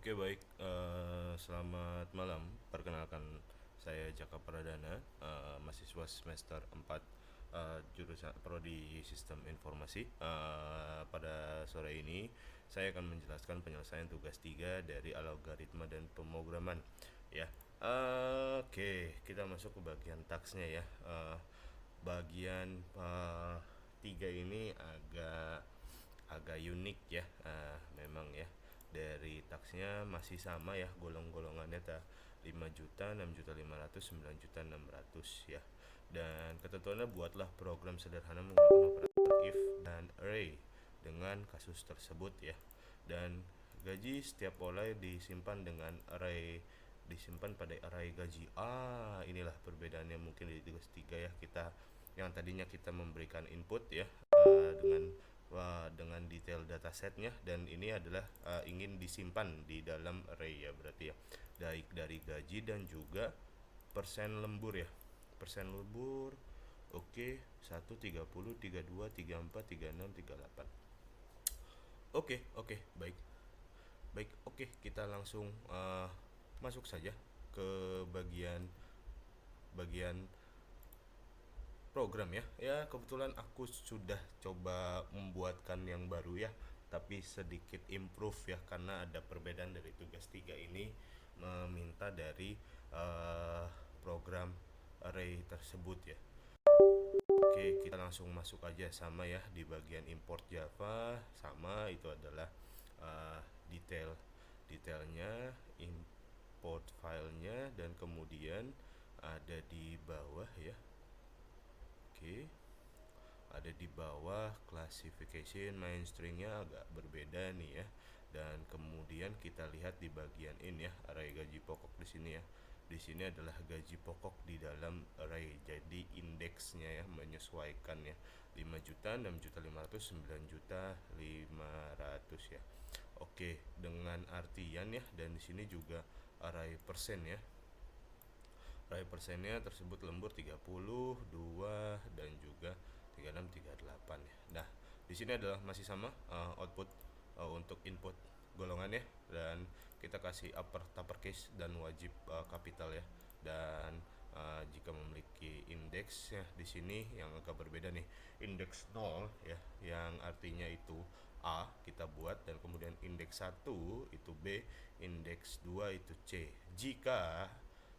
Oke baik, selamat malam. Perkenalkan saya Jaka Pradana, mahasiswa semester 4 jurusan Prodi Sistem Informasi. Pada sore ini saya akan menjelaskan penyelesaian tugas 3 dari algoritma dan pemrograman. Ya, oke, kita masuk ke bagian taksnya ya. Bagian 3 ini agak agak unik ya, memang ya. Dari taksnya masih sama ya, golongannya 5 juta, 6 juta 500, 9 juta 600 ya. Dan ketentuannya, buatlah program sederhana menggunakan operator if dan array dengan kasus tersebut ya. Dan gaji setiap oleh disimpan pada array gaji. Inilah perbedaannya mungkin di tugas 3 ya. Kita yang tadinya kita memberikan input ya, dengan detail datasetnya, dan ini adalah ingin disimpan di dalam array ya, berarti ya, dari gaji dan juga persen lembur ya. Persen lembur, oke. 1, 30, 32, 34, 36, 38. Oke, baik. Baik, oke, kita langsung masuk saja ke bagian program ya. Ya, kebetulan aku sudah coba membuatkan yang baru ya, tapi sedikit improve ya, karena ada perbedaan dari tugas 3 ini meminta dari program array tersebut ya. Oke, kita langsung masuk aja. Sama ya, di bagian import Java sama, itu adalah detailnya, import filenya, dan kemudian ada di bawah ya. Oke, ada di bawah classification, main stringnya agak berbeda nih ya. Dan kemudian kita lihat di bagian ini ya, array gaji pokok di sini ya. Di sini adalah gaji pokok di dalam array, jadi indeksnya ya menyesuaikan ya. 5 juta, 6 juta 500, 9 juta 500 ya. Oke, dengan artian ya, dan di sini juga array persen ya. Array persennya tersebut lembur 30, 2, dan juga 36, 38 ya. Nah, di sini adalah masih sama output untuk input golongan ya, dan kita kasih uppercase dan wajib capital ya. Dan jika memiliki indeks ya, di sini yang agak berbeda nih, indeks 0 ya, yang artinya itu A kita buat, dan kemudian indeks 1 itu B, indeks 2 itu C. Jika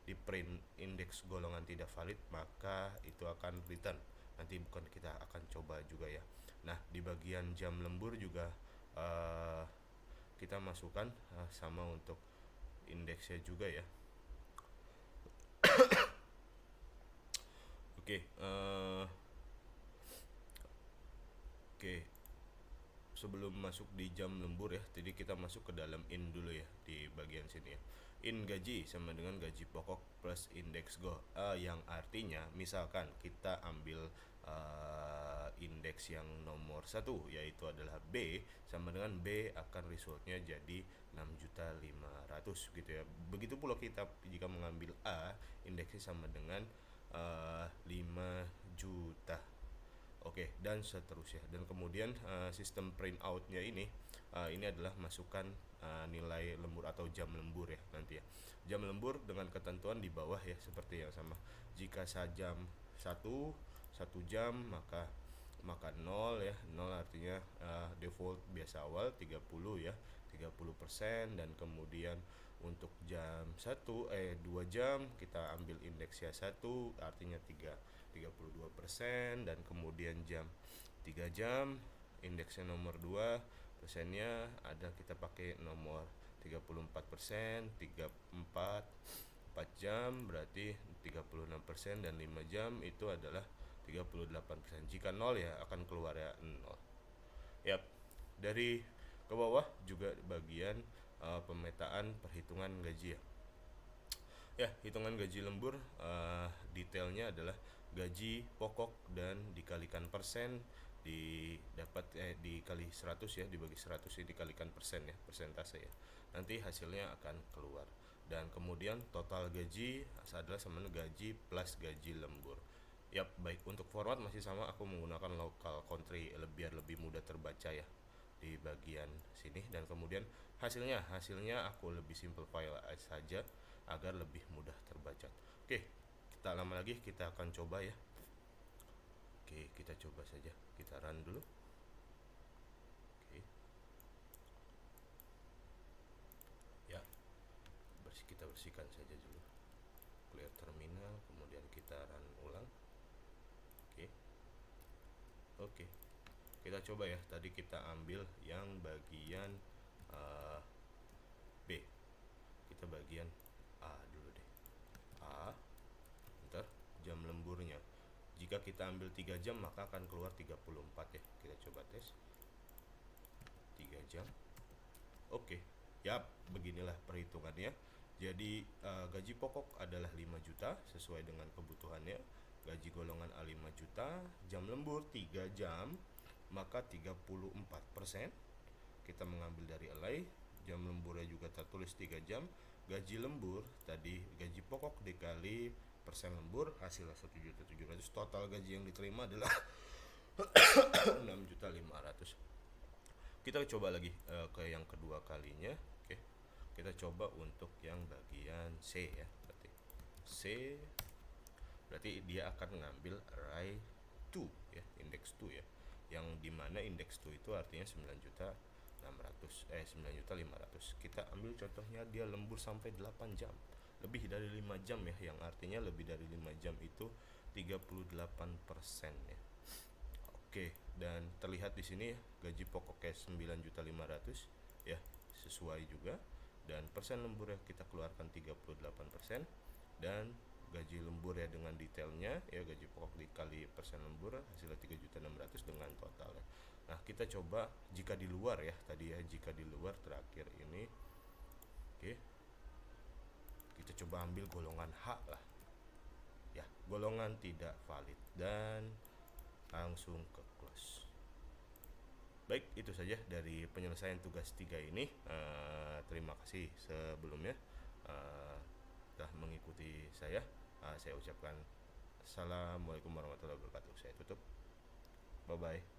di print indeks golongan tidak valid, maka itu akan return. Nanti bukan kita akan coba juga ya. Nah, di bagian jam lembur juga kita masukkan sama untuk indeksnya juga ya. Oke, oke. Sebelum masuk di jam lembur ya, jadi kita masuk ke dalam in dulu ya, di bagian sini ya. In gaji sama dengan gaji pokok plus indeks go, yang artinya misalkan kita ambil indeks yang nomor 1, yaitu adalah B, sama dengan B akan resultnya jadi 6.500.000 gitu ya. Begitu pula kita jika mengambil A, indeksnya sama dengan 5 juta. Oke, dan seterusnya. Dan kemudian sistem printoutnya ini adalah masukkan nilai lembur atau jam lembur ya nanti ya. Jam lembur dengan ketentuan di bawah ya, seperti yang sama. Jika sajam 1 jam, maka 0 ya. 0 artinya default biasa awal 30 ya, 30%. Dan kemudian untuk jam 2 jam kita ambil indeksnya 1, artinya 32%. Dan kemudian jam 3 jam indeksnya nomor 2, persennya ada, kita pakai nomor 34%. 4 jam berarti 36%, dan 5 jam itu adalah 38%. Jika 0 ya akan keluar ya 0. Yap. Dari ke bawah juga bagian pemetaan perhitungan gaji ya. Ya, hitungan gaji lembur detailnya adalah gaji pokok dan dikalikan persen, dikali 100 ya, dibagi 100 ya, dikalikan persen ya, persentase ya. Nanti hasilnya akan keluar. Dan kemudian total gaji adalah sama dengan gaji plus gaji lembur. Yap, baik. Untuk format masih sama, aku menggunakan local country biar lebih mudah terbaca ya. di bagian sini, dan kemudian hasilnya aku lebih simplify saja agar lebih mudah terbaca. Oke, kita lama lagi, kita akan coba ya. Oke, kita coba saja, kita run dulu. Oke. Ya, kita bersihkan saja dulu. Clear terminal, kemudian kita run ulang. Oke. Oke. Kita coba ya, tadi kita ambil yang bagian B. Kita bagian A dulu deh. A. Ntar jam lemburnya. Jika kita ambil 3 jam maka akan keluar 34 ya. Kita coba tes. 3 jam. Oke. Yap, beginilah perhitungannya. Jadi gaji pokok adalah 5 juta sesuai dengan kebutuhannya. Gaji golongan A 5 juta, jam lembur 3 jam, maka 34%. Kita mengambil dari alay, jam lemburnya juga tertulis 3 jam. Gaji lembur tadi, gaji pokok dikali persen lembur, hasilnya 1.700.000. Total gaji yang diterima adalah 6.500.000. Kita coba lagi ke yang kedua kalinya. Oke. Kita coba untuk yang bagian C ya. Berarti C berarti dia akan mengambil array 2 ya, indeks 2 ya. Yang dimana indeks 2 itu artinya 9.500.000. Kita ambil contohnya dia lembur sampai 8 jam. Lebih dari 5 jam ya, yang artinya lebih dari 5 jam itu 38% ya. Oke, dan terlihat di sini ya, gaji pokoknya 9.500.000 ya, sesuai juga, dan persen lembur ya kita keluarkan 38%, dan gaji lembur ya dengan detailnya ya, gaji pokok dikali persen lembur hasilnya 3.600.000 dengan totalnya. Nah, kita coba jika di luar ya tadi ya, jika di luar terakhir ini. Oke. Kita coba ambil golongan H lah. Ya, golongan tidak valid, dan langsung ke close. Baik, itu saja dari penyelesaian tugas 3 ini. Terima kasih sebelumnya telah mengikuti saya. Saya ucapkan assalamualaikum warahmatullahi wabarakatuh. Saya tutup. Bye bye.